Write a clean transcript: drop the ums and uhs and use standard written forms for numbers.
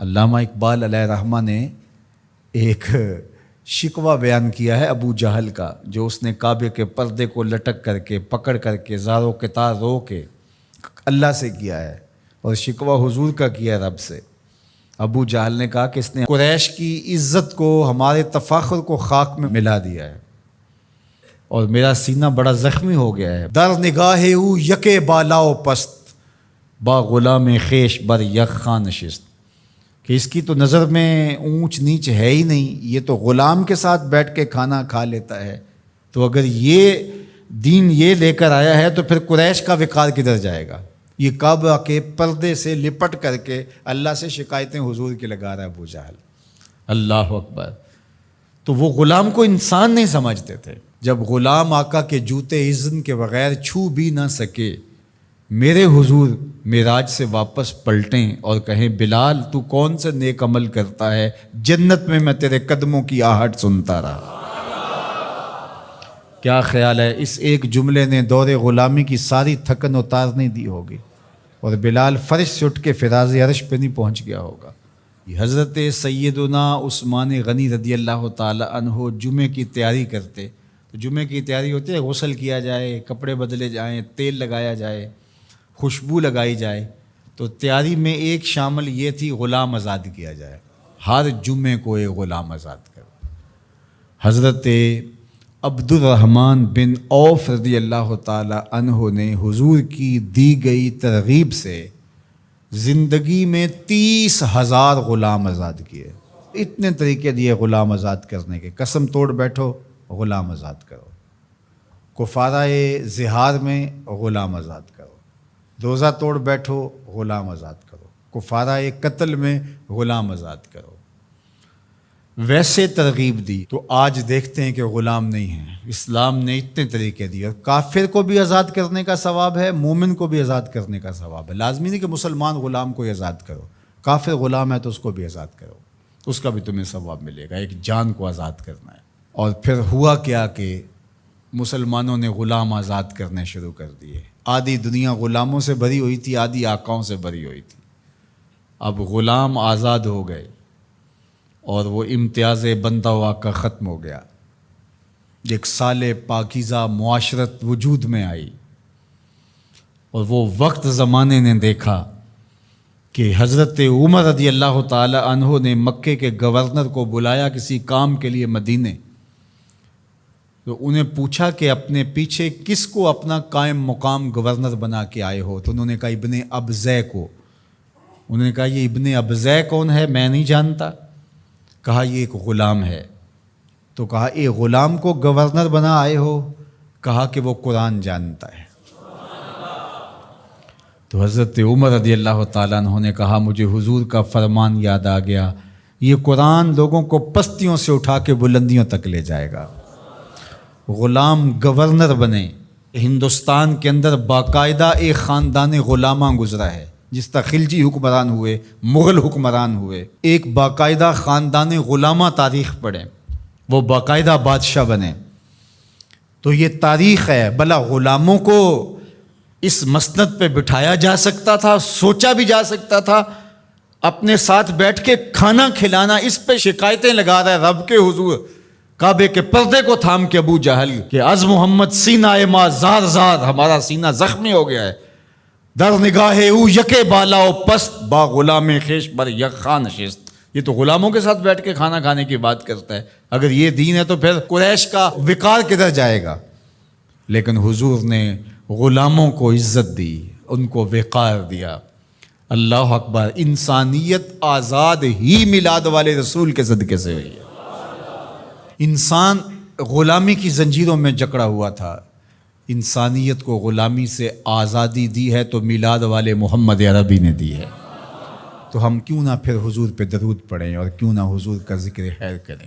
علامہ اقبال علیہ رحمہ نے ایک شکوہ بیان کیا ہے ابو جہل کا، جو اس نے کعبے کے پردے کو لٹک کر کے پکڑ کر کے زارو کتار رو کے اللہ سے کیا ہے، اور شکوہ حضور کا کیا رب سے۔ ابو جہل نے کہا کہ اس نے قریش کی عزت کو، ہمارے تفاخر کو خاک میں ملا دیا ہے، اور میرا سینہ بڑا زخمی ہو گیا ہے۔ در نگاہ او یکے بالا و پست، با غلام خیش بر یک خاں نشست، کہ اس کی تو نظر میں اونچ نیچ ہے ہی نہیں، یہ تو غلام کے ساتھ بیٹھ کے کھانا کھا لیتا ہے، تو اگر یہ دین یہ لے کر آیا ہے تو پھر قریش کا وقار کدھر جائے گا؟ یہ کعبہ کے پردے سے لپٹ کر کے اللہ سے شکایتیں حضور کی لگا رہا ہے ابو جہل۔ اللہ اکبر۔ تو وہ غلام کو انسان نہیں سمجھتے تھے۔ جب غلام آقا کے جوتے اذن کے بغیر چھو بھی نہ سکے، میرے حضور معراج سے واپس پلٹیں اور کہیں بلال تو کون سے نیک عمل کرتا ہے، جنت میں تیرے قدموں کی آہٹ سنتا رہا۔ کیا خیال ہے اس ایک جملے نے دور غلامی کی ساری تھکن اتار نہیں دی ہوگی، اور بلال فرش سے اٹھ کے فراز عرش پہ نہیں پہنچ گیا ہوگا۔ حضرت سیدنا عثمان غنی رضی اللہ تعالی عنہ جمعے کی تیاری کرتے، تو جمعے کی تیاری ہوتی ہے غسل کیا جائے، کپڑے بدلے جائیں، تیل لگایا جائے، خوشبو لگائی جائے، تو تیاری میں ایک شامل یہ تھی غلام آزاد کیا جائے، ہر جمعے کو ایک غلام آزاد کرو۔ حضرت عبد الرحمن بن عوف رضی اللہ تعالی عنہ نے حضور کی دی گئی ترغیب سے زندگی میں 30,000 غلام آزاد کیے۔ اتنے طریقے دیے غلام آزاد کرنے کے، قسم توڑ بیٹھو غلام آزاد کرو، کفارہ زہار میں غلام آزاد کرو، روزہ توڑ بیٹھو غلام آزاد کرو، کفارہ قتل میں غلام آزاد کرو۔ ویسے ترغیب دی تو آج دیکھتے ہیں کہ غلام نہیں ہیں۔ اسلام نے اتنے طریقے دیے، اور کافر کو بھی آزاد کرنے کا ثواب ہے، مومن کو بھی آزاد کرنے کا ثواب ہے۔ لازمی نہیں کہ مسلمان غلام کو آزاد کرو، کافر غلام ہے تو اس کو بھی آزاد کرو، اس کا بھی تمہیں ثواب ملے گا، ایک جان کو آزاد کرنا ہے۔ اور پھر ہوا کیا کہ مسلمانوں نے غلام آزاد کرنے شروع کر دیے۔ آدھی دنیا غلاموں سے بری ہوئی تھی، آدھی آقاؤں سے بری ہوئی تھی۔ اب غلام آزاد ہو گئے اور وہ امتیاز بندہ و آقا ختم ہو گیا، ایک صالح پاکیزہ معاشرت وجود میں آئی، اور وہ وقت زمانے نے دیکھا کہ حضرت عمر رضی اللہ تعالی عنہ نے مکے کے گورنر کو بلایا کسی کام کے لیے مدینے، تو انہیں پوچھا کہ اپنے پیچھے کس کو اپنا قائم مقام گورنر بنا کے آئے ہو؟ تو انہوں نے کہا ابن ابزے کو۔ انہوں نے کہا یہ ابن ابزے کون ہے؟ میں نہیں جانتا۔ کہا یہ ایک غلام ہے۔ تو کہا اے غلام کو گورنر بنا آئے ہو؟ کہا کہ وہ قرآن جانتا ہے۔ تو حضرت عمر رضی اللہ تعالیٰ عنہ نے کہا مجھے حضور کا فرمان یاد آ گیا، یہ قرآن لوگوں کو پستیوں سے اٹھا کے بلندیوں تک لے جائے گا۔ غلام گورنر بنے۔ ہندوستان کے اندر باقاعدہ ایک خاندان غلامہ گزرا ہے، جس طرح خلجی حکمران ہوئے، مغل حکمران ہوئے، ایک باقاعدہ خاندان غلامہ تاریخ پڑھیں، وہ باقاعدہ بادشاہ بنے۔ تو یہ تاریخ ہے۔ بھلا غلاموں کو اس مسند پہ بٹھایا جا سکتا تھا، سوچا بھی جا سکتا تھا، اپنے ساتھ بیٹھ کے کھانا کھلانا، اس پہ شکایتیں لگا رہا ہے رب کے حضور، کعبے کے پردے کو تھام کے ابو جہل کہ از محمد سینہ ما زار زار، ہمارا سینہ زخمی ہو گیا ہے۔ در نگاہ او یکے بالا و پست، با غلام خیش بر یک خاں نشست۔ یہ تو غلاموں کے ساتھ بیٹھ کے کھانا کھانے کی بات کرتا ہے۔ اگر یہ دین ہے تو پھر قریش کا وقار کدھر جائے گا؟ لیکن حضور نے غلاموں کو عزت دی، ان کو وقار دیا۔ اللہ اکبر۔ انسانیت آزاد ہی میلاد والے رسول کے صدقے سے ہوئی ہے۔ انسان غلامی کی زنجیروں میں جکڑا ہوا تھا، انسانیت کو غلامی سے آزادی دی ہے تو میلاد والے محمد عربی نے دی ہے۔ تو ہم کیوں نہ پھر حضور پہ درود پڑھیں، اور کیوں نہ حضور کا ذکر خیر کریں۔